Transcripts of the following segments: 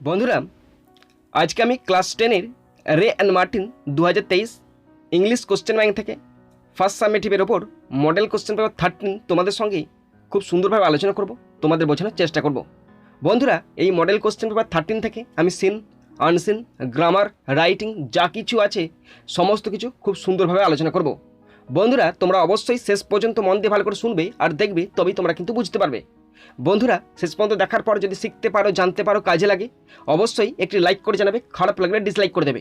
বন্ধুরা, আজকে আমি ক্লাস 10-এর রে and Martin 2023 English question bank থেকে ফার্স্ট সামেটিভের ওপর মডেল কোশ্চেন পেপার 13 তোমাদের সঙ্গে খুব সুন্দরভাবে আলোচনা করব, তোমাদের বোঝানোর চেষ্টা করব। বন্ধুরা, এই মডেল কোশ্চেন পেপার 13 থেকে আমি সিন, আনসিন, গ্রামার, রাইটিং যা কিছু আছে সমস্ত কিছু খুব সুন্দরভাবে আলোচনা করব। বন্ধুরা, তোমরা অবশ্যই শেষ পর্যন্ত মন দিয়ে ভালো করে শুনবে আর দেখবে, তবেই তোমরা কিন্তু বুঝতে পারবে। বন্ধুরা, শেষ পর্যন্ত দেখার পর যদি শিখতে পারো, জানতে পারো, কাজে লাগে, অবশ্যই একটি লাইক করে জানাবে, খারাপ লাগলে ডিসলাইক করে দেবে।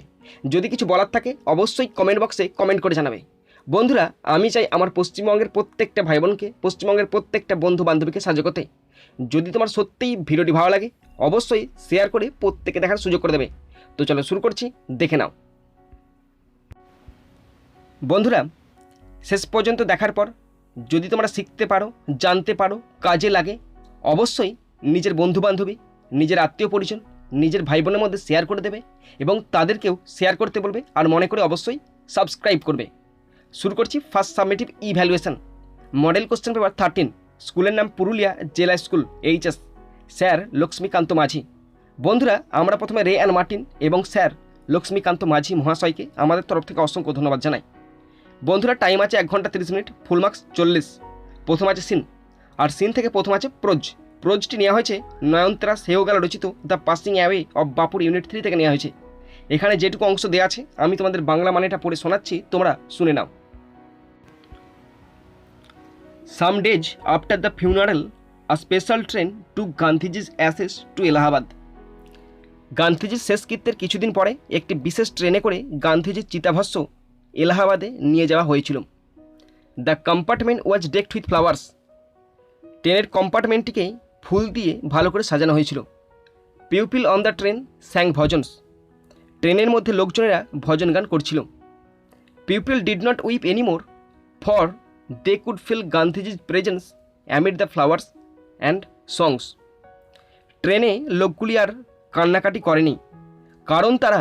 যদি কিছু বলার থাকে অবশ্যই কমেন্ট বক্সে কমেন্ট করে জানাবে। বন্ধুরা, আমি চাই আমার পশ্চিমবঙ্গের প্রত্যেকটা ভাই বোনকে, পশ্চিমবঙ্গের প্রত্যেকটা বন্ধু বান্ধবীকে সাহায্য করতে। যদি তোমার সত্যিই ভিডিওটি ভালো লাগে অবশ্যই শেয়ার করে প্রত্যেকে দেখার সুযোগ করে দেবে। তো চলো শুরু করছি, দেখে নাও। বন্ধুরা, শেষ পর্যন্ত দেখার পর যদি তোমরা শিখতে পারো, জানতে পারো, কাজে লাগে, অবশ্যই নিজের বন্ধুবান্ধবী, নিজের আত্মীয় পরিজন, নিজের ভাই বোনের মধ্যে শেয়ার করে দেবে এবং তাদেরকেও শেয়ার করতে বলবে। আর মনে করে অবশ্যই সাবস্ক্রাইব করবে। শুরু করছি first সাবমিটিভ evaluation model question paper 13। স্কুলের নাম পুরুলিয়া জেলা স্কুল, এইচএস। স্যার লক্ষ্মীকান্ত মাঝি। বন্ধুরা, আমরা প্রথমে রে অ্যান্ড মার্টিন এবং স্যার লক্ষ্মীকান্ত মাঝি মহাশয়কে আমাদের তরফ থেকে অসংখ্য ধন্যবাদ জানাই। বন্ধুরা, টাইম আছে 1 ঘন্টা 30 মিনিট, ফুল মার্কস 40। প্রথম আছে সিন, আর সিন থেকে প্রথম আছে প্রোজ। প্রোজটি নেওয়া হয়েছে নয়নতারা সেহগাল রচিত দ্য পাসিং অ্যাওয়ে অফ বাপুর ইউনিট 3 থেকে নেওয়া হয়েছে। এখানে যেটুকু অংশ দেওয়া আছে আমি তোমাদের বাংলা মানেটা পড়ে শোনাচ্ছি, তোমরা শুনে নাও। Some days after the funeral a special train to Gandhiji's ashes to Allahabad. গান্ধীজির শেষকৃত্যের কিছুদিন পরে একটি বিশেষ ট্রেনে করে গান্ধীজির চিতাভস্ম এলাহাবাদে নিয়ে যাওয়া হয়েছিল। The compartment was decked with flowers. ট্রেনের কম্পার্টমেন্টটিকে ফুল দিয়ে ভালো করে সাজানো হয়েছিল। Pupil on the train sang bhajans. ট্রেনের মধ্যে লোকজনেরা ভজন গান করছিল। Pupil did not weep anymore, for they could feel Gandhiji's presence amid the flowers and songs. ট্রেনে লোকগুলি আর কান্নাকাটি করেনি, কারণ তারা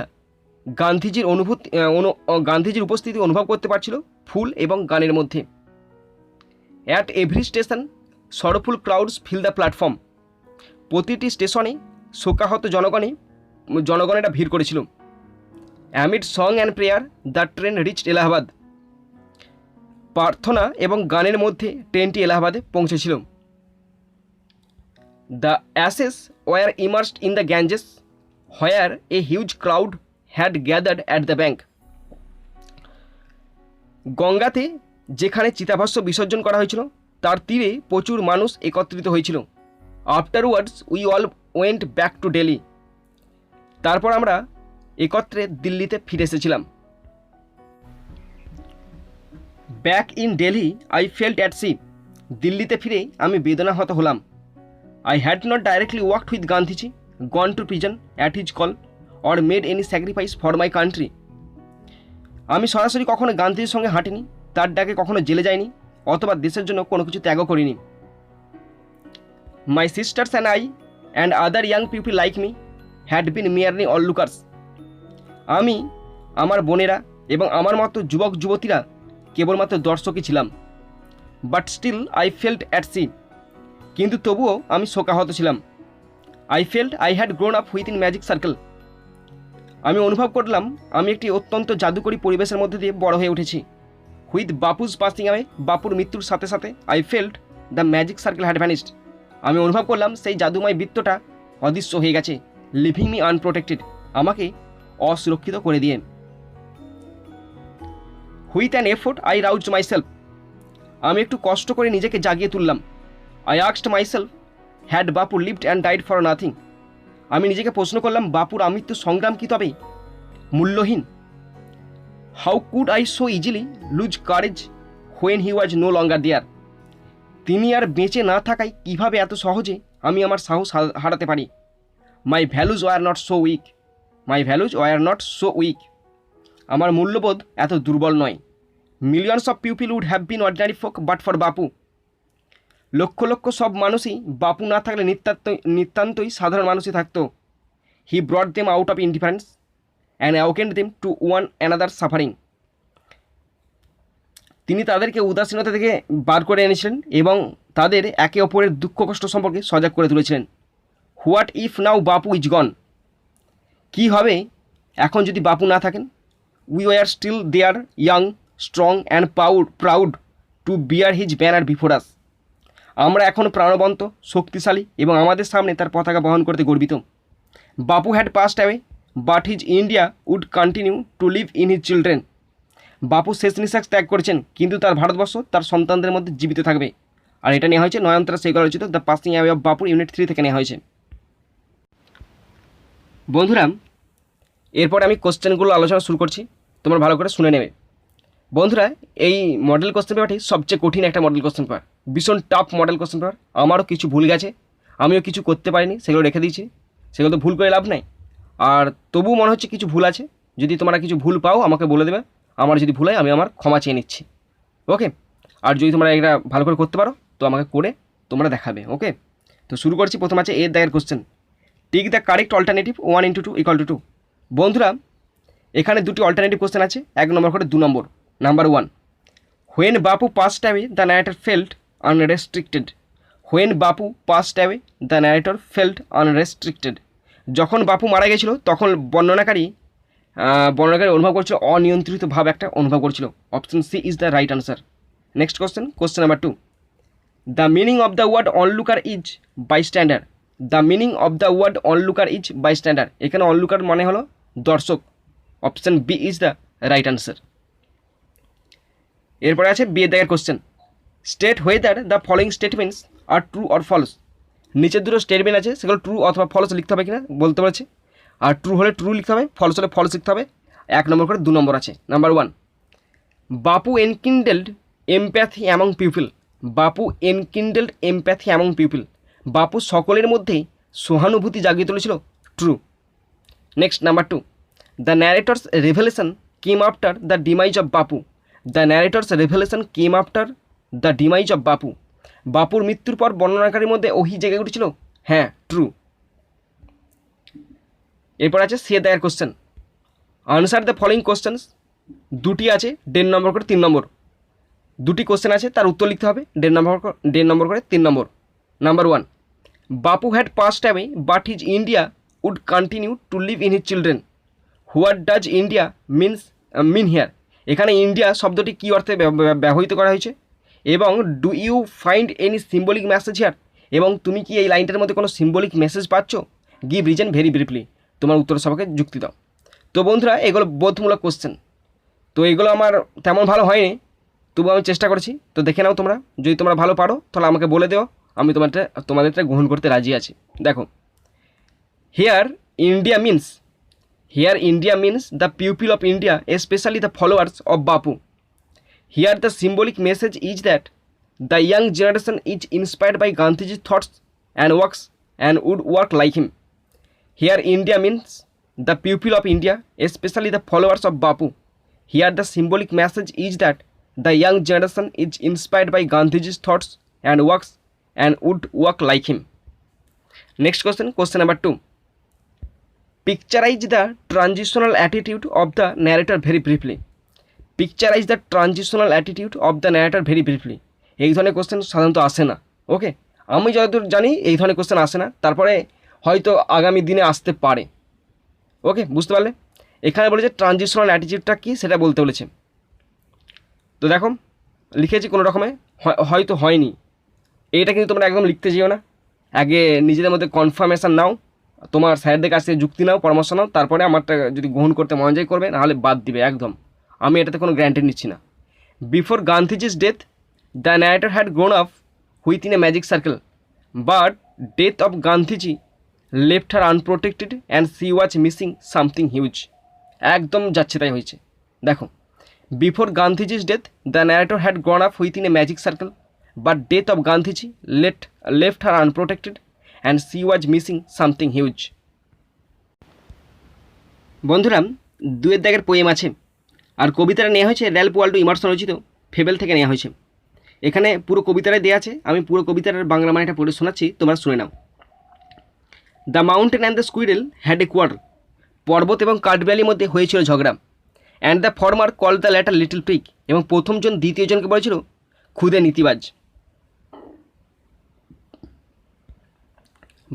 গান্ধীজির উপস্থিতি অনুভব করতে পারছিল ফুল এবং গানের মধ্যে। At every station sorrowful crowds fill the platform. প্রতিটি স্টেশনে শোকাহত জনগণেরা ভিড় করেছিল। Amid song and prayer the train reached Allahabad. প্রার্থনা এবং গানের মধ্যে ট্রেনটি এলাহাবাদে পৌঁছেছিল। The ashes were immersed in the Ganges where a huge crowd had gathered at the bank. গঙ্গাতে যেখানে চিতাভস্ম বিসর্জন করা হয়েছিল তার তীরে প্রচুর মানুষ একত্রিত হয়েছিল। Afterwards we all went back to Delhi. তারপর আমরা একত্রে দিল্লিতে ফিরে এসেছিলাম। Back in Delhi I felt at sea. দিল্লিতে ফিরে আমি বেদনাহত হলাম। I had not directly worked with Gandhiji, gone to prison at his call, or made any sacrifice for my country. আমি সরাসরি কখনো গান্ধীজির সঙ্গে হাঁটিনি, তার ডাকে কখনো জেলে যাইনি, অথবা দেশের জন্য কোনো কিছু ত্যাগও করিনি। My sisters and I and other young people like me had been merely onlookers. আমি, আমার বোনেরা এবং আমার মতো যুবক যুবতীরা কেবলমাত্র দর্শকই ছিলাম। But still I felt at sea. কিন্তু তবুও আমি শোকাহত ছিলাম। I felt I had grown up within magic circle. আমি অনুভব করলাম আমি একটি অত্যন্ত জাদুকরী পরিবেশের মধ্যে দিয়ে বড় হয়ে উঠেছি। হুইথ বাপুজ পাসিং অ্যাওয়ে, বাপুর মৃত্যুর সাথে সাথে I felt the magic circle had vanished. আমি অনুভব করলাম সেই জাদুময় বৃত্তটা অদৃশ্য হয়ে গেছে, লিভিং মি আনপ্রোটেক্টেড, আমাকে অসুরক্ষিত করে দিয়ে। With an effort I রাউজড myself. আমি একটু কষ্ট করে নিজেকে জাগিয়ে তুললাম। I asked myself, had Bapu lived and died for nothing. আমি নিজেকে প্রশ্ন করলাম, বাপুর আমৃত্যু সংগ্রাম কি তবে মূল্যহীন? How could I so easily lose courage when he was no longer there. তিনি আর বেঁচে না থাকায় কিভাবে এত সহজে আমি আমার সাহস হারাতে পারি? My values were not so weak, my values were not so weak. আমার মূল্যবোধ এত দুর্বল নয়। Millions of people would have been ordinary folk but for Bapu. লক্ষ লক্ষ সব মানুষই বাপু না থাকলে নিতান্তই সাধারণ মানুষই থাকতো। He brought them out of indifference and awakened them to one another suffering. তিনি তাদেরকে উদাসীনতা থেকে বার করে এনেছিলেন এবং তাদের একে অপরের দুঃখ কষ্ট সম্পর্কে সজাগ করে তুলেছিলেন। What if now Bapu is গন। কী হবে এখন যদি বাপু না থাকেন? We were still their young strong and proud to bear his banner before us. আমরা এখন প্রাণবন্ত, শক্তিশালী এবং আমাদের সামনে তার পতাকা বহন করতে গর্বিত। Bapu had passed away but his India would continue to live in his children. Bapu শেষ নিঃশ্বাস ত্যাগ করেছেন, কিন্তু তার ভারতবর্ষ তার সন্তানদের মধ্যে জীবিত থাকবে। আর এটা নেওয়া হয়েছে নয়নতারা সেগুলো রচিত দ্য পাসিং অ্যাওয়ে অফ বাপুর ইউনিট 3 থেকে নেওয়া হয়েছে। বন্ধুরা, এরপরে আমি কোশ্চেনগুলো আলোচনা শুরু করছি, তোমরা ভালো করে শুনে নেবে। বন্ধুরা, এই মডেল কোশ্চেন পেপারটি সবচেয়ে কঠিন একটা মডেল কোশ্চেন পেপার, ভীষণ টাফ মডেল কোশ্চেন পেপার। আমারও কিছু ভুল গেছে, আমিও কিছু করতে পারিনি, সেগুলো রেখে দিয়েছি। সেগুলো তো ভুল করে লাভ নাই। আর তবুও মনে হচ্ছে কিছু ভুল আছে। যদি তোমরা কিছু ভুল পাও আমাকে বলে দেবে, আমার যদি ভুল হয় আমি আমার ক্ষমা চেয়ে নিচ্ছি। ওকে, আর যদি তোমরা এটা ভালো করে করতে পারো তো আমাকে করে তোমরা দেখাবে। ওকে, তো শুরু করছি। প্রথম আছে এর দাগের question, tick the correct alternative 1 × 2 = 2। বন্ধুরা, এখানে দুটি অল্টারনেটিভ কোশ্চেন আছে, 1 নম্বর করে 2 নম্বর। Number 1, when Bapu passed away the narrator felt unrestricted. When Bapu passed away the narrator felt unrestricted. যখন বাপু মারা গেছিল তখন বর্ণনাকারী অনুভব করছিল, অনিয়ন্ত্রিত ভাব একটা অনুভব করছিল। Option C is the right answer. Next question number 2, the meaning of the word onlooker is bystander. The meaning of the word onlooker is bystander. এখানে অনলুকার মানে হলো দর্শক। Option B is the right answer. এরপরে আছে B এর দাগের question, state whether the following statements are true or false. নিচের দুটো স্টেটমেন্ট আছে, সেগুলো ট্রু অথবা ফলস লিখতে হবে কিনা বলতে পারছে। আর ট্রু হলে ট্রু লিখতে হবে, ফলস হলে ফলস লিখতে হবে। 1 নম্বর করে 2 নম্বর আছে। নাম্বার 1, বাপু এনকিন্ডেলড এমপ্যাথি অ্যামং পিপল। বাপু এনকিন্ডেলড এমপ্যাথি অ্যামং পিপল। বাপু সকলের মধ্যেই সহানুভূতি জাগিয়ে তুলেছিল। True. Next number 2, the narrator's revelation came after the demise of Bapu. The narrator's revelation came after the demise of Bapu. বাপুর মৃত্যুর পর বর্ণনাকারীর মধ্যে ওহি জেগে উঠেছিল। হ্যাঁ, ট্রু। এরপর আছে সি এর দাগের question, answer the following questions. দুটি আছে 1.5 নম্বর করে 3 নম্বর। দুটি কোশ্চেন আছে, তার উত্তর লিখতে হবে 1.5 নম্বর করে 3 নম্বর। Number 1, Bapu had passed away but his India would continue to live in his children. What does India mean here. এখানে ইন্ডিয়া শব্দটি কী অর্থে ব্যবহৃত করা হয়েছে, এবং do you find any symbolic message here. এবং তুমি কি এই লাইনটার মধ্যে কোনো সিম্বলিক মেসেজ পাচ্ছ? Give reason very briefly. তোমার উত্তর সবাইকে যুক্তি দাও। তো বন্ধুরা, এগুলো বোধমূলক কোশ্চেন, তো এগুলো আমার তেমন ভালো হয়নি, তবু আমি চেষ্টা করেছি। তো দেখে নাও তোমরা, যদি তোমরা ভালো পারো তাহলে আমাকে বলে দেও, আমি তোমাদেরটা গ্রহণ করতে রাজি আছি। দেখো, here India means the people of India, especially the followers of Bapu. Here the symbolic message is that the young generation is inspired by Gandhiji's thoughts and works and would work like him. Here India means the people of India, especially the followers of Bapu. Here the symbolic message is that the young generation is inspired by Gandhiji's thoughts and works and would work like him. Next question number 2. Picturize the transitional attitude of the narrator very briefly. Picturise the transitional attitude of the narrator very briefly. এই ধরনের question সাধারণত আসে না। ওকে, আমি যতদূর জানি এই ধরনের কোশ্চেন আসে না, তারপরে হয়তো আগামী দিনে আসতে পারে। ওকে, বুঝতে পারলে? এখানে বলেছে ট্রানজিশনাল অ্যাটিটিউডটা কী সেটা বলতে বলেছে। তো দেখো, লিখেছি কোনো রকমে, হয়তো হয়নি। এইটা কিন্তু তোমরা একদম লিখতে যেও না, আগে নিজেদের মধ্যে কনফার্মেশান নাও, তোমার স্যারদের কাছ থেকে যুক্তি নাও, পরামর্শ নাও, তারপরে আমারটা যদি গ্রহণ করতে মনোযোগ করবে, নাহলে বাদ দিবে একদম। আমি এটাতে কোনো গ্যারান্টি নিচ্ছি না। Before Gandhiji's death the narrator had grown up with in a magic circle, but death of Gandhiji left her unprotected and C was missing something huge. একদম যাচ্ছে তাই হয়েছে। দেখো, before Gandhiji's death the narrator had grown up with in a magic circle, but death of Gandhiji left her unprotected and C was missing something huge. বন্ধুরা, 2 এর দাগের poem আছে, আর কবিতাটা নেওয়া হয়েছে র্যালফ ওয়াল্ডো ইমারসন রচিত ফেবেল থেকে নেওয়া হয়েছে। এখানে পুরো কবিতাটাই দেওয়া আছে, আমি পুরো কবিতাটার বাংলা মানেটা পড়ে শোনাচ্ছি, তোমরা শুনে নাও। The mountain and the squirrel had a quarrel. পর্বত এবং কাঠবিড়ালির মধ্যে হয়েছিল ঝগড়া। And the former call the latter little pig. এবং প্রথমজন দ্বিতীয়জনকে বলেছিল খুদে নীতিবাজ।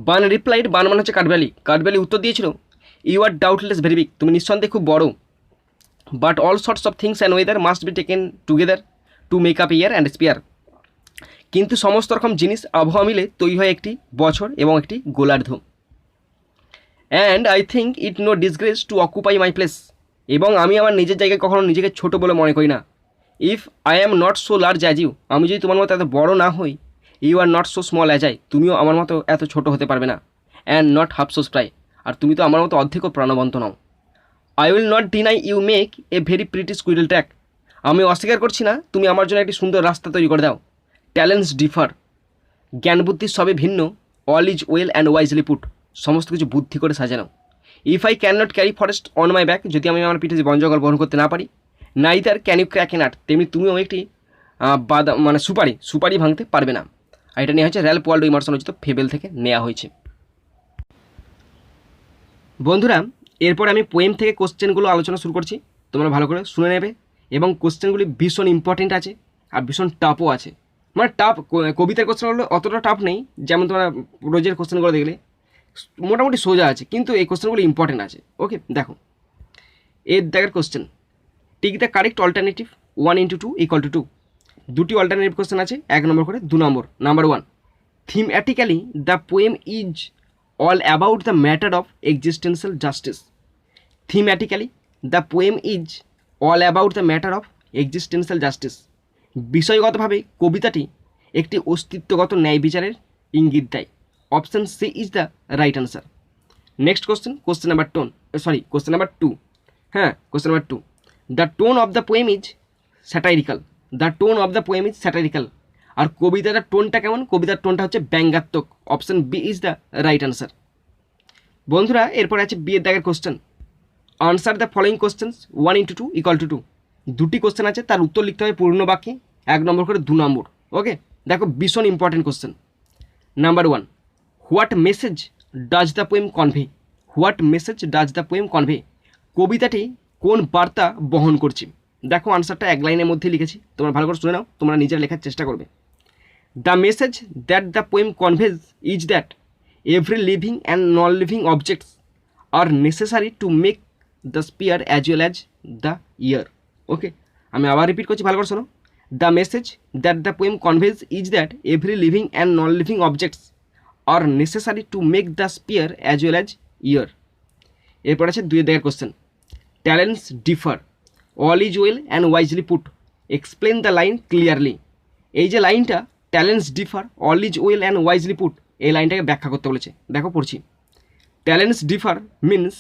বান রিপ্লাইড, বান মানে হচ্ছে কাঠবিড়ালি। কাঠবিড়ালি উত্তর দিয়েছিল, you are doubtless very big, তুমি নিঃসন্দেহে খুব বড়। But all sorts of things and weather must be taken together to make up year and sphere. কিন্তু সমস্ত রকম জিনিস আবহাওয়া মিলে তৈরি হয় একটি বছর এবং একটি গোলার্ধ। And I think it no disgrace to occupy my place, এবং আমি আমার নিজের জায়গায় কখনো নিজেকে ছোট বলে মনে করি না। If I am not so large as you, আমি যদি তোমার মতো এত বড় না হই, you are not so small as I, তুমিও আমার মতো এত ছোট হতে পারবে না। And not half so spry, আর তুমি তো আমার মতো অর্ধেকও প্রাণবন্ত নও। I will not deny you make a very pretty squirrel track, আমি অস্বীকার করছি না তুমি আমার জন্য একটি সুন্দর রাস্তা তৈরি করে দাও। ট্যালেন্টস ডিফার, জ্ঞান বুদ্ধি সবে ভিন্ন। All is well and wisely put, সমস্ত কিছু বুদ্ধি করে সাজানো। If I can not carry forest on my back, যদি আমি আমার পিঠে বন জঙ্গল বহন করতে না পারি, neither can you crack a nut, তেমনি তুমিও একটি বাদাম মানে সুপারি ভাঙতে পারবে না। আর এটা নেওয়া হচ্ছে র্যালফ ওয়াল্ডো ইমারসন রচিত ফেবেল থেকে নেওয়া হয়েছে। বন্ধুরা, এরপর আমি পোয়েম থেকে কোশ্চেনগুলো আলোচনা শুরু করছি, তোমরা ভালো করে শুনে নেবে। এবং কোশ্চেনগুলি ভীষণ ইম্পর্টেন্ট আছে আর ভীষণ টাফও আছে। মানে টাফ, কবিতার কোশ্চেনগুলো অতটা টাফ নেই, যেমন তোমরা রোজের কোশ্চেনগুলো দেখলে মোটামুটি সোজা আছে, কিন্তু এই কোশ্চেনগুলো ইম্পর্টেন্ট আছে। ওকে, দেখো এর দেখের question, tick the correct alternative 1 into 2 = 2। দুটি অল্টারনেটিভ কোশ্চেন আছে, 1 নম্বর করে 2 নম্বর। Number 1, thematically the poem is all about the matter of existential justice. Thematically the poem is all about the matter of existential justice, বিষয়গতভাবে কবিতাটি একটি অস্তিত্বগত ন্যায় বিচারের ইঙ্গিত দেয়। Option C is the right answer. Next question number 2। হ্যাঁ, question number 2, the tone of the poem is satirical. The tone of the poem is satirical, আর কবিতাটার টোনটা কেমন? কবিতার টোনটা হচ্ছে ব্যঙ্গাত্মক। Option B is the right answer. বন্ধুরা, এরপর আছে বি এর দাগের question, answer the following questions 1 into 2 = 2। দুটি কোশ্চেন আছে, তার উত্তর লিখতে হবে পূর্ণ বাক্যে, 1 নম্বর করে 2 নম্বর। ওকে, দেখো ভীষণ important question. Number 1, what message does the poem convey? What message does the poem convey, কবিতাটি কোন বার্তা বহন করছে? দেখো আনসারটা 1 লাইনের মধ্যে লিখেছি, তোমরা ভালো করে শুনে নাও, তোমরা নিজেরা লেখার চেষ্টা করবে। The message that the poem conveys is that every living and non living objects are necessary to make the sphere as well as the year. Okay, আমি আবার রিপিট করছি, ভালো করে শোনো। The message that the poem conveys is that every living and non living objects are necessary to make the sphere as well as year. এরপর আছে 2 দাগের question, talents differ, all is well and wisely put, explain the line clearly. এই যে লাইনটা talents differ, all is well and wisely put, এই লাইনটাকে ব্যাখ্যা করতে বলেছে। দেখো পড়ছি, talents differ means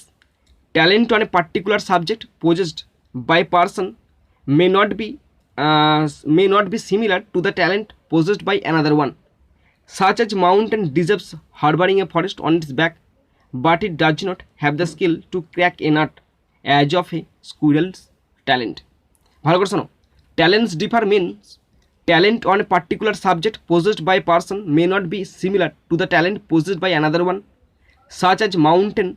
talent on a particular subject possessed by person may not be similar to the talent possessed by another one, such as mountain deserves harboring a forest on its back, but it does not have the skill to crack a nut as of a squirrel's talent. ভালো করে শোনো, talents differ means talent on a particular subject possessed by person may not be similar to the talent possessed by another one, such as mountain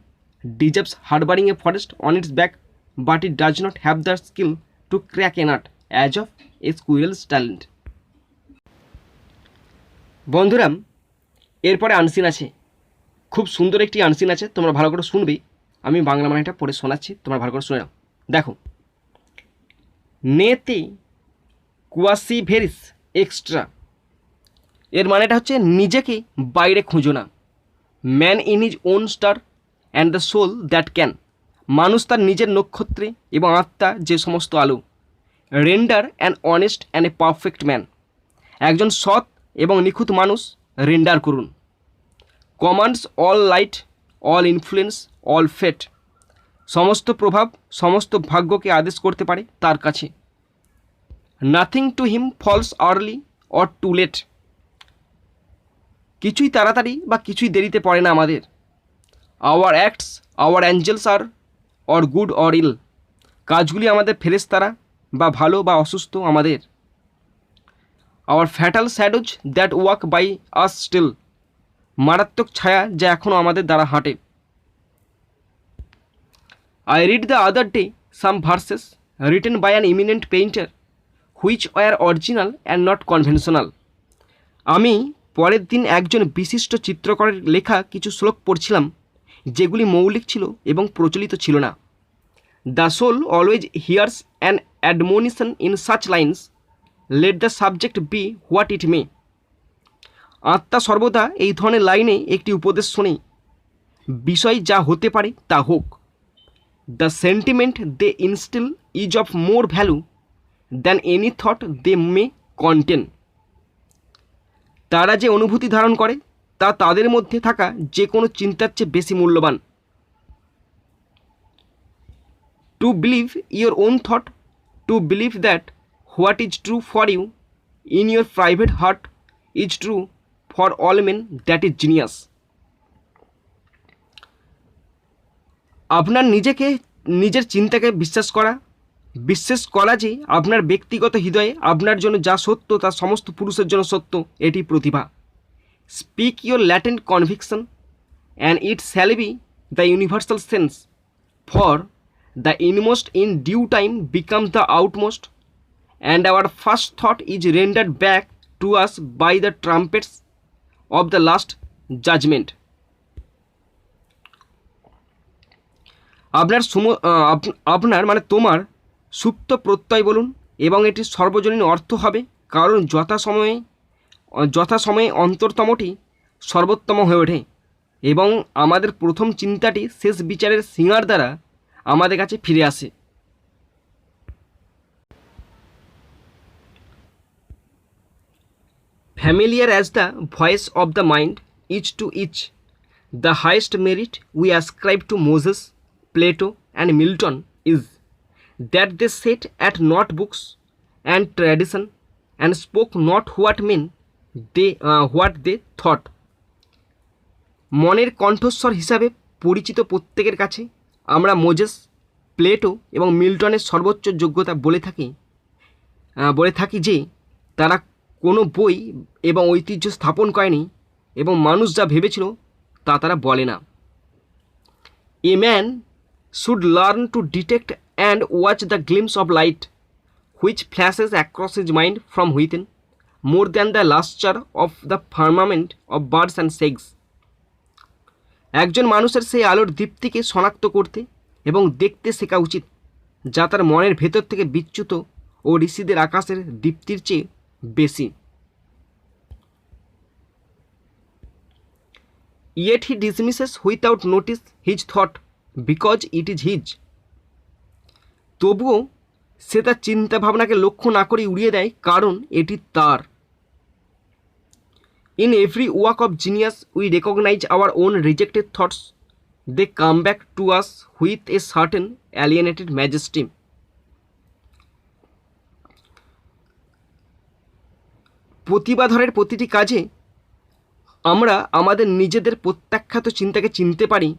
deserves harboring a forest on its back, but it does not have the skill to crack a nut as of a squirrel's talent. বন্ধুরা, এরপরে unseen আছে, খুব সুন্দর একটি unseen আছে, তোমরা ভালো করে শুনবে। আমি বাংলা মানেটা পড়ে শোনাচ্ছি, তোমরা ভালো করে শুনে নাও। দেখো, নেতে কুয়াসি ভেরিস এক্সট্রা, এর মানেটা হচ্ছে নিজেকে বাইরে খুঁজো না। Man in his own star and the soul that can, মানুষ তার নিজের নক্ষত্রে এবং আত্মা যে সমস্ত আলো। Render an honest and a perfect man, একজন সৎ এবং নিখুঁত মানুষ রেন্ডার করুন। Commands all light all influence all fate, সমস্ত প্রভাব সমস্ত ভাগ্যকে আদেশ করতে পারে তার কাছে। Nothing to him falls early or too late, কিছুই তাড়াতাড়ি বা কিছুই দেরিতে পড়ে না আমাদের। Hour acts our angels are or good or ill, কাজগুলি আমাদের ফেরেশতারা বা ভালো বা অসুস্থ আমাদের। Our fatal shadows that walk by us still, মারাত্মক ছায়া যা এখনও আমাদের দ্বারা হাঁটে। I read the other day some verses written by an eminent painter which were original and not conventional, আমি পরের দিন একজন বিশিষ্ট চিত্রকরের লেখা কিছু শ্লোক পড়ছিলাম, যেগুলি মৌলিক ছিল এবং প্রচলিত ছিল না। The soul always hears an admonition in such lines, let the subject be what it may. আত্মা সর্বদা এই ধরনের লাইনে একটি উপদেশ শোনে, বিষয় যা হতে পারে তা হোক। The sentiment they instil is of more value than any thought they may contain. তারা যে অনুভূতি ধারণ করে তা তাদের মধ্যে থাকা যে কোনো চিন্তার চেয়ে বেশি মূল্যবান। To believe your own thought, to believe that what is true for you in your private heart is true for all men, that is genius. আপনার নিজের চিন্তাকে বিশ্বাস করা যে আপনার ব্যক্তিগত হৃদয়ে আপনার জন্য যা সত্য তা সমস্ত পুরুষের জন্য সত্য, এটি প্রতিভা। Speak your latent conviction and it shall be the universal sense, for the inmost in due time become the outmost, and our first thought is rendered back to us by the trumpets of the last judgment. আপনার মানে তোমার সুপ্ত প্রত্যয় বলুন এবং এটি সর্বজনীন অর্থ হবে, কারণ যথাসময়ে অন্তরতমটি সর্বোত্তম হয়ে ওঠে এবং আমাদের প্রথম চিন্তাটি শেষ বিচারের সিঙ্গার দ্বারা আমাদের কাছে ফিরে আসে। Familiar as the voice of the mind, each to each the highest merit we ascribe to Moses, Plato and Milton is that they sat at not books and tradition and spoke not what they thought. মনের কণ্ঠস্বর হিসাবে পরিচিত প্রত্যেকের কাছে আমরা Moses, Plato এবং মিল্টনের সর্বোচ্চ যোগ্যতা বলে থাকি যে তারা কোনো বই এবং ঐতিহ্য স্থাপন করেনি এবং মানুষ যা ভেবেছিল তা তারা বলে না। A man should learn to detect and watch the glimpse of light which flashes across his mind from within, more than the lustre of the firmament of birds and segs. একজন মানুষের সেই আলোর দীপ্তিকে শনাক্ত করতে এবং দেখতে শেখা উচিত যা তার মনের ভেতর থেকে বিচ্যুত ও ঋষিদের আকাশের দীপ্তির চেয়ে বেশি। Yet he dismisses without notice his thought because it is his. তবুও সে তার চিন্তা ভাবনাকে লক্ষ্য না করে উড়িয়ে দেয় কারণ এটি তার। In every work of genius we recognize our own rejected thoughts. They come back to us with a certain alienated majesty. প্রতিভাধরের প্রতিটি কাজে আমরা আমাদের নিজেদের প্রত্যাখ্যাত চিন্তাকে চিনতে পারি,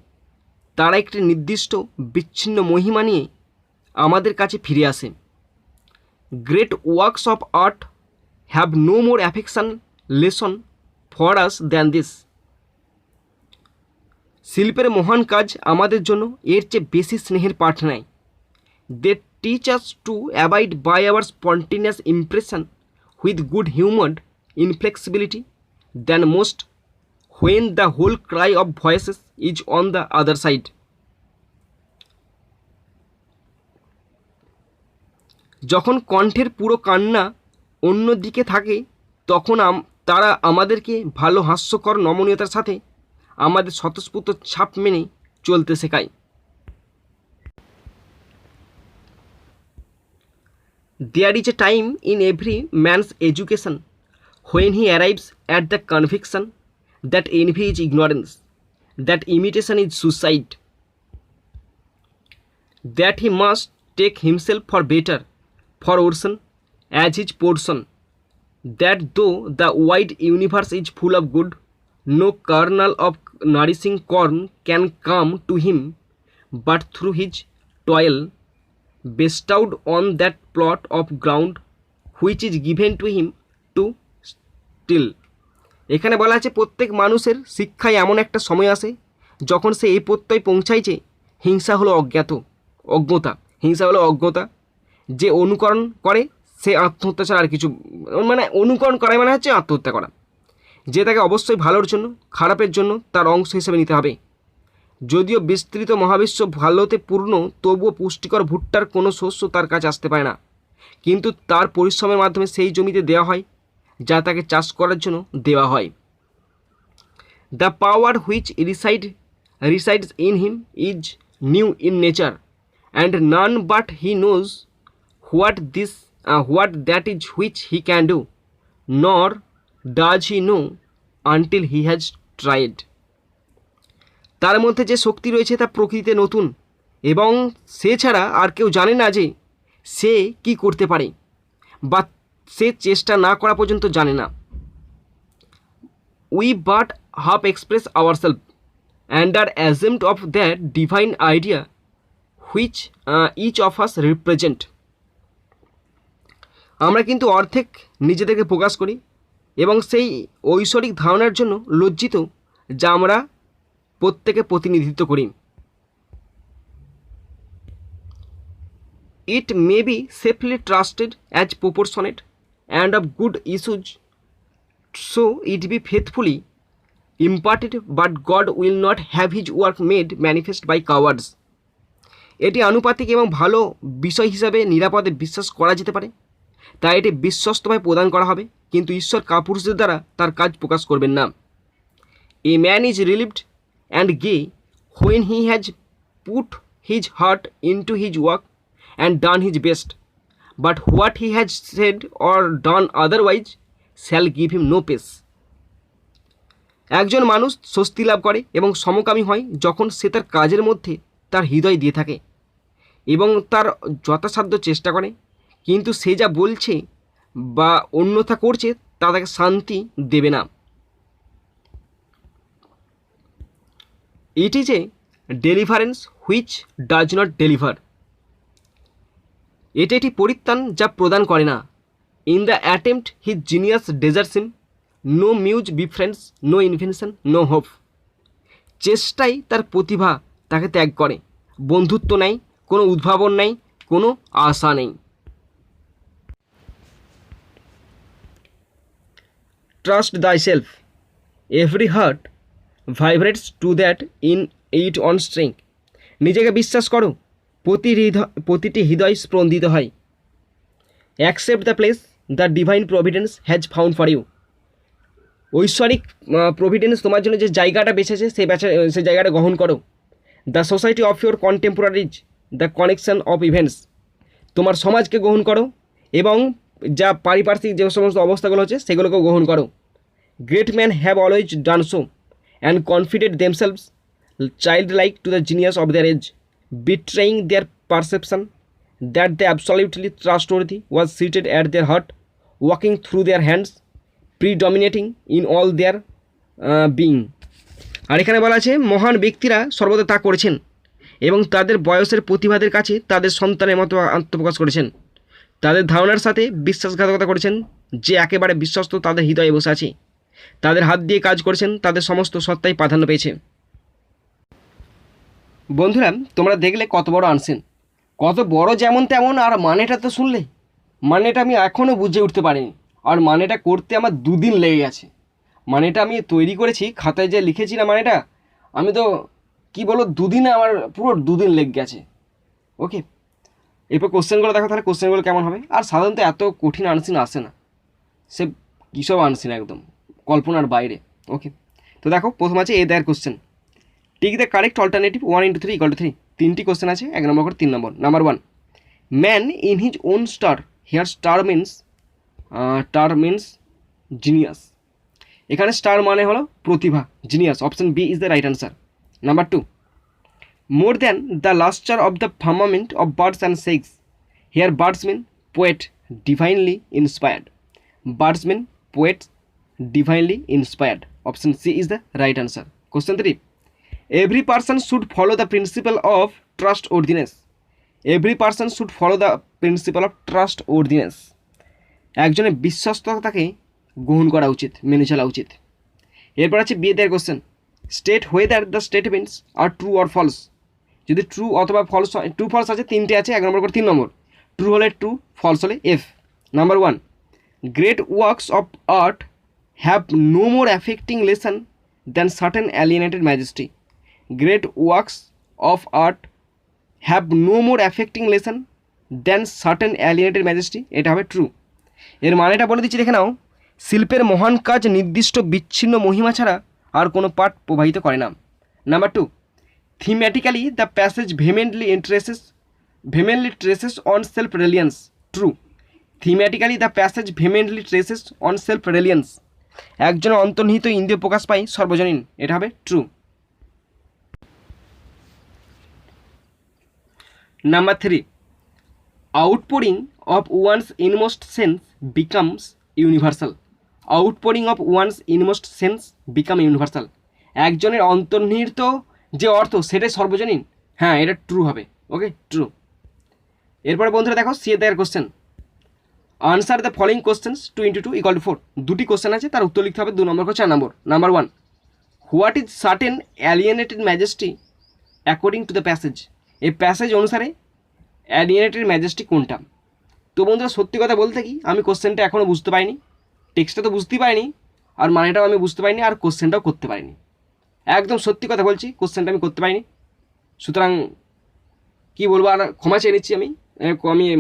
তারা একটি নির্দিষ্ট বিচ্ছিন্ন মহিমা নিয়ে আমাদের কাছে ফিরে আসে। Great works of art have no more affection lesson for us than this. শিল্পের মহান কাজ আমাদের জন্য এর চেয়ে বেশি স্নেহের পাঠ নেয়। They teach us to abide by our spontaneous impression with good humoured inflexibility than most when the whole cry of voices is on the other side. যখন কণ্ঠের পুরো কান্না অন্য দিকে থাকে তখন তারা আমাদেরকে ভালো হাস্যকর নমনীয়তার সাথে আমাদের স্বতঃস্ফূর্ত ছাপ মেনে চলতে শেখায়। There is a time in every man's education when he arrives at the conviction that envy is ignorance, that imitation is suicide, that he must take himself for better, for orson as his portion, that though the wide universe is full of good, no kernel of nourishing corn can come to him but through his toil bestowed on that plot of ground which is given to him to till. এখানে বলা আছে প্রত্যেক মানুষের শিক্ষায় এমন একটা সময় আসে যখন সে এই প্রত্যয় পৌঁছায় যে হিংসা হলো অজ্ঞতা, যে অনুকরণ করে সে আত্মহত্যা ছাড়া আর কিছু, মানে অনুকরণ করা মানে হচ্ছে আত্মহত্যা করা, যে তাকে অবশ্যই ভালোর জন্য খারাপের জন্য তার অংশ হিসেবে নিতে হবে। যদিও বিস্তৃত মহাবিশ্ব ভালোতে পূর্ণ, তবুও পুষ্টিকর ভুট্টার কোনো শস্য তার কাছে আসতে পারে না, কিন্তু তার পরিশ্রমের মাধ্যমে সেই জমিতে দেওয়া হয় যা তাকে চাষ করার জন্য দেওয়া হয়। The power which resides in him is new in nature, and none but he knows what that is which he can do, nor does he know until he has tried. তার মধ্যে যে শক্তি রয়েছে তা প্রকৃতিতে নতুন, এবং সে ছাড়া আর কেউ জানে না যে সে কি করতে পারে, বা সে চেষ্টা না করা পর্যন্ত জানে না। We but half express ourselves and are ashamed of that divine idea which each of us represent. আমরা কিন্তু অর্ধেক নিজেদেরকে প্রকাশ করি এবং সেই ঐশ্বরিক ধারণার জন্য লজ্জিত যা আমরা প্রত্যেকে প্রতিনিধিত্ব করি। It may be safely trusted as proportionate and of good usage, so it be faithfully imparted, but God will not have his work made manifest by cowards. এটি আনুপাতিক এবং ভালো বিষয় হিসাবে নিরাপদে বিশ্বাস করা যেতে পারে, তাই এটি বিশ্বস্তভাবে প্রদান করা হবে, কিন্তু ঈশ্বর কাপুরুষদের দ্বারা তার কাজ প্রকাশ করবেন না। A man is relieved and gay when he has put his heart into his work and done his best, but what he has said or done otherwise shall give him no peace. একজন মানুষ স্বস্তি লাভ করে এবং সমকামী হয় যখন সে তার কাজের মধ্যে তার হৃদয় দিয়ে থাকে এবং তার যথাসাধ্য চেষ্টা করে, কিন্তু সে যা বলছে বা অন্যথা করছে তা তাকে শান্তি দেবে না। It is a deliverance which does not deliver. এটি একটি পরিত্রাণ যা প্রদান করে না। In the attempt his genius deserts him, no muse befriends, no invention, no hope. চেষ্টাই তার প্রতিভা তাকে ত্যাগ করে, বন্ধুত্ব নেই, কোনো উদ্ভাবন নেই, কোনো আশা নেই। Trust thyself. Every heart vibrates to that in its own string. নিজেকে বিশ্বাস করো, প্রতিটি হৃদয় স্পন্দিত হয়। Accept the place the divine providence has found for you. ঐশ্বরিক প্রভিডেন্স তোমার জন্য যে জায়গাটা বেছেছে সেই জায়গাটা গ্রহণ করো। The society of your কন্টেম্পোরারিজ, the connection off events, তোমার সমাজকে গ্রহণ করো এবং যা পারিপার্শ্বিক যে সমস্ত অবস্থাগুলো হচ্ছে সেগুলোকেও গ্রহণ করো। Great man have always done so and confident themselves childlike to the genius of their age, betraying their perception that the absolutely trustworthy was seated at their heart, working through their hands, predominating in all their being. আর এখানে বলা আছে মহান ব্যক্তিরা সর্বদা তা করেছেন এবং তাদের বয়সের প্রতিভাদের কাছে তাদের সন্তানের মতো আত্মপ্রকাশ করেছেন, তাদের ধারণার সাথে বিশ্বাসঘাতকতা করেছেন যে একেবারে বিশ্বস্ত তাদের হৃদয়ে বসে আছে, তাদের হাত দিয়ে কাজ করেছেন, তাদের সমস্ত সত্তাই প্রাধান্য পেয়েছে। বন্ধুরা তোমরা দেখলে কত বড় আনসেন, কত বড় যেমন তেমন, আর মানেটা তো শুনলে, মানেটা আমি এখনও বুঝে উঠতে পারিনি, আর মানেটা করতে আমার 2 দিন লেগে গেছে। মানেটা আমি তৈরি করেছি, খাতায় যে লিখেছি না মানেটা, আমি তো কি বলো 2 দিনে আমার পুরো 2 দিন লেগে গেছে। ওকে, এরপর কোশ্চেনগুলো দেখো তাহলে কোশ্চেনগুলো কেমন হবে। আর সাধারণত এত কঠিন আনসিন আসে না, সে কী সব আনসিন একদম কল্পনার বাইরে। ওকে, তো দেখো প্রথম আছে এ দেয়ার question, tick the correct alternative 1 × 3 = 3। 3টি কোশ্চেন আছে, 1 নম্বর করে 3 নম্বর। Number 1, man in his own star, here star means genius. এখানে স্টার মানে হলো প্রতিভা, genius, option B is the right answer. Number 2, more than the lustre of the firmament of bards and sex, here bards mean poet divinely inspired. Bards mean poet divinely inspired, option C is the right answer. Question 3, every person should follow the principle of trustworthiness. Every person should follow the principle of trustworthiness. একজনের বিশ্বস্ততাকে গ্রহণ করা উচিত, মেনে চলা উচিত। এরপর আছে B এর question, state whether the statements are true or false. যদি ট্রু অথবা ফলস, ট্রু ফলস আছে 3টে আছে, 1 নম্বর করে 3 নম্বর। ট্রু হলে ট্রু, ফলস হলে F. Number 1, great works of art have no more affecting lesson than certain alienated majesty. Great works of art have no more affecting lesson than certain alienated majesty, এটা হবে true. এর মানেটা বলে দিচ্ছি, দেখে নাও। শিল্পের মহান কাজ নির্দিষ্ট বিচ্ছিন্ন মহিমা ছাড়া আর কোনো পাঠ প্রবাহিত করে না। Number 2, thematically the passage vehemently traces on self reliance, true. Thematically the passage vehemently traces on self reliance, একজনের অন্তর্নিহিত ইন্দ্রিয় প্রকাশ পায় সর্বজনীন, এটা হবে true. Number 3, outpouring of one's inmost sense becomes universal. Outpouring of one's inmost sense become universal, একজনের অন্তর্নিহিত যে অর্থ সেটাই সর্বজনীন, হ্যাঁ এটা ট্রু হবে। ওকে, ট্রু। এরপরে বন্ধুরা দেখো, সি এর question, answer the following questions 2 × 2 = 4। দুটি কোশ্চেন আছে, তার উত্তর লিখতে হবে 2 নম্বর 4 নম্বর। Number 1, what is certain alienated majesty according to the passage. এই প্যাসেজ অনুসারে অ্যালিয়েনেটেড ম্যাজেস্টি কোনটা? তো বন্ধুরা সত্যি কথা বলতে কি, আমি কোশ্চেনটা এখনও বুঝতে পারিনি, টেক্সটটা তো বুঝতেই পারিনি, আর মানেটাও আমি বুঝতে পারিনি, আর কোশ্চেনটাও করতে পারিনি। একদম সত্যি কথা বলছি, কোশ্চেনটা আমি করতে পারিনি। সুতরাং কী বলবো, আর ক্ষমা চেয়ে নিচ্ছি। আমি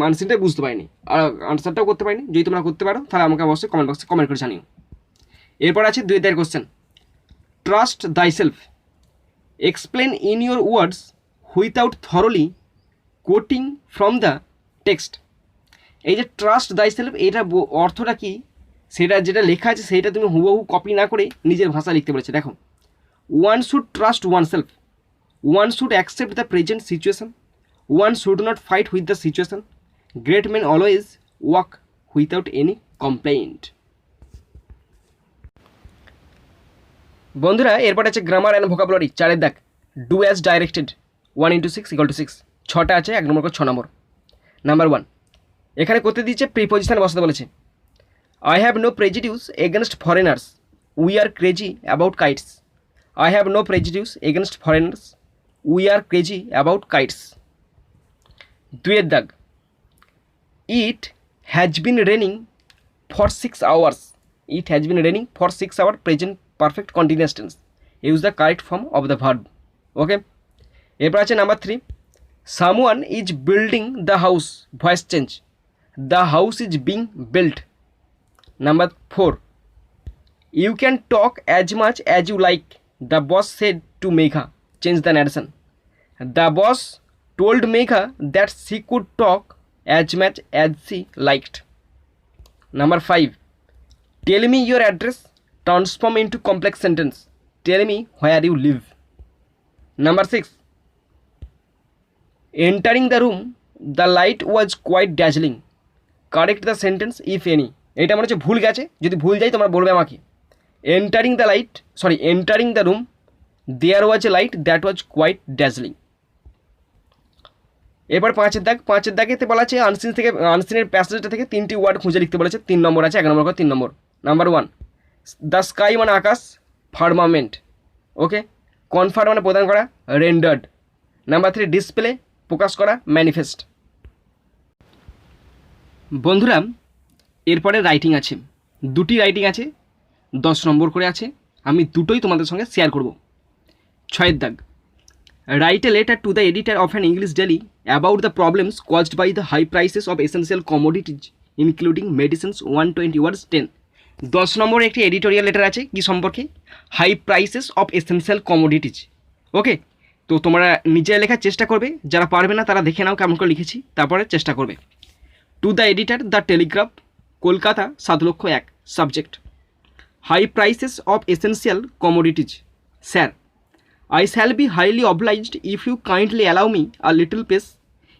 আনসারটাই বুঝতে পারিনি, আর আনসারটাও করতে পারিনি। যদি তোমরা করতে পারো তাহলে আমাকে অবশ্যই কমেন্ট বক্সে কমেন্ট করে জানিও। এরপর আছে 2 কোশ্চেন, ট্রাস্ট দাই self, explain in your words without thoroughly coating from the text. এই যে ট্রাস্ট দাই সেলফ, এটা অর্থটা কি, সেটা যেটা লেখা আছে সেইটা তুমি হুবহু কপি না করে নিজের ভাষা লিখতে বলেছে। দেখো, one should trust oneself, one should accept the present situation, one should not fight with the situation, great men always walk without any complaint. বন্ধুরা এরপর আছে গ্রামার অ্যান্ড ভোকাবুলারি 4 দাগ, ডু অ্যাজ ডাইরেক্টেড 1 × 6 = 6। 6টা আছে, 1 নম্বর 6 নম্বর। Number 1, এখানে করতে দিচ্ছে preposition বসাতে বলেছে। I have no prejudice against foreigners, we are crazy about kites. I have no prejudice against foreigners, we are crazy about kites. 2 দাগ, it has been raining for 6 hours, it has been raining for 6 hours, present perfect continuous tense, use the correct form of the verb. Okay, এরপর আছে number 3, someone is building the house, voice change, the house is being built. Number 4, you can talk as much as you like, the boss said to Megha, change the narration, the boss told Megha that she could talk as much as she liked. Number 5, tell me your address, transform into complex sentence, tell me where you live. Number 6, entering the room the light was quite dazzling, correct the sentence if any. এটা মনে হচ্ছে ভুল গেছে, যদি ভুল যাই তোমরা বলবে আমাকে। entering the room there was a light that was quite dazzling. এবার 5 দাগেতে বলা আছে আনসিনের প্যাসেজটা থেকে 3টি ওয়ার্ড খুঁজে লিখতে বলেছে। 3 নম্বর আছে, 1 নম্বর 3 নম্বর। নাম্বার 1, দ্য স্কাই মানে আকাশ, ফার্মামেন্ট। ওকে, কনফার্ম মানে প্রদান করা, রেন্ডার্ড। নাম্বার 3, ডিসপ্লে প্রকাশ করা, ম্যানিফেস্ট। বন্ধুরা এরপরে রাইটিং আছে, 2টি রাইটিং আছে, 10 নম্বর করে আছে। আমি দুটোই তোমাদের সঙ্গে শেয়ার করব। 6 দাগ, write a letter to the editor of an English daily about the problems caused by the high prices of essential commodities including medicines, 120 words 10। 10 নম্বরে একটি এডিটোরিয়াল লেটার আছে, কি সম্পর্কে? High prices of essential commodities. Okay, তো তোমরা নিজে লেখার চেষ্টা করবে, যারা পারবে না তারা দেখে নাও কেমন করে লিখেছি, তারপরে চেষ্টা করবে। To the editor, the Telegraph, Kolkata 7,01,000। Subject, high prices of essential commodities. Sir, I shall be highly obliged if you kindly allow me a little space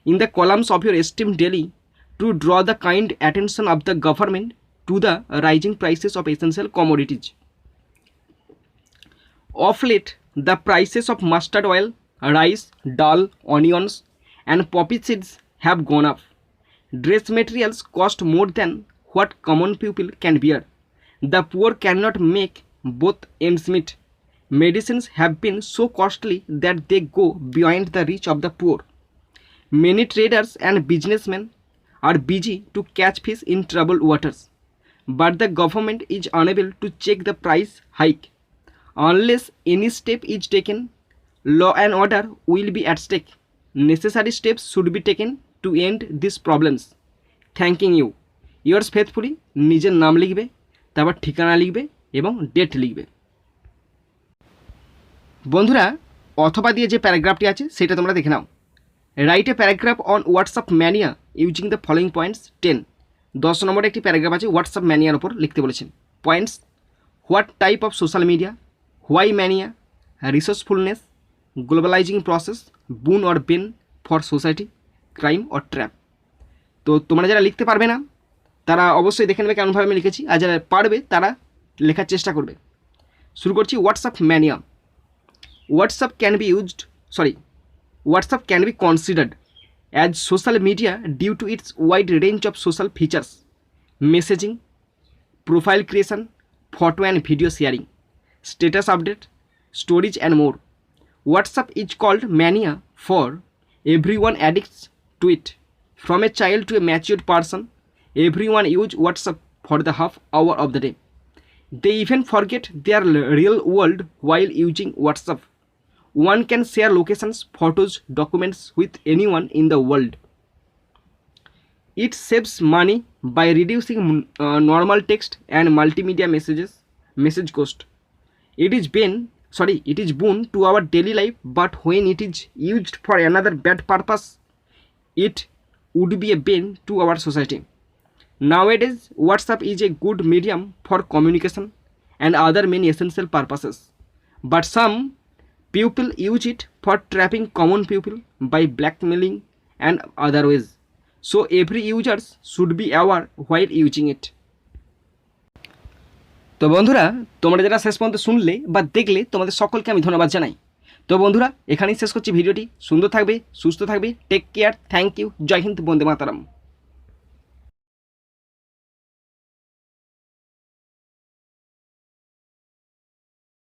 in the columns of your esteemed daily to draw the kind attention of the government to the rising prices of essential commodities. Of late, the prices of mustard oil, rice, dal, onions, and poppy seeds have gone up. Dress materials cost more than what common people can bear. The poor cannot make both ends meet. Medicines have been so costly that they go beyond the reach of the poor. Many traders and businessmen are busy to catch fish in troubled waters, but the government is unable to check the price hike. Unless any step is taken, law and order will be at stake. Necessary steps should be taken to end these problems. Thanking you. Yours faithfully. নিজের নাম লিখবে, তারপর ঠিকানা লিখবে এবং date লিখবে। বন্ধুরা অথবা দিয়ে যে প্যারাগ্রাফটি আছে সেটা তোমরা দেখে নাও। Write a paragraph on WhatsApp mania using the following points 10। 10 নম্বরে একটি প্যারাগ্রাফ আছে হোয়াটসঅ্যাপ ম্যানিয়ার ওপর লিখতে বলেছেন। Points: what type of social media, why mania, resourcefulness, globalising process, boon or bane for society, crime or trap. তো তোমরা যারা লিখতে পারবে না তারা অবশ্যই দেখে নেবে কেমনভাবে আমি লিখেছি, আর যারা পারবে তারা লেখার চেষ্টা করবে। শুরু করছি। WhatsApp mania. WhatsApp can be considered as social media due to its wide range of social features, messaging, profile creation, photo and video sharing, status update, storage and more. WhatsApp is called mania for everyone addicts to it. From a child to a matured person, everyone use WhatsApp for the half hour of the day. They even forget their real world while using WhatsApp. One can share locations, photos, documents with anyone in the world. It saves money by reducing normal text and multimedia message cost. It is boon to our daily life, but when it is used for another bad purpose, it would be a bane to our society. Nowadays, WhatsApp is a good medium for communication and other many essential purposes, but some people use it for trapping common people by blackmailing and other ways. So every user should be aware while using it. তো বন্ধুরা তোমরা যারা শেষ পর্যন্ত শুনলে বা দেখলে তোমাদের সকলকে আমি ধন্যবাদ জানাই। তো বন্ধুরা এখানেই শেষ করছি ভিডিওটি। সুন্দর থাকবে, সুস্থ থাকবে, টেক কেয়ার, থ্যাংক ইউ, জয় হিন্দ, বন্দে মাতারাম।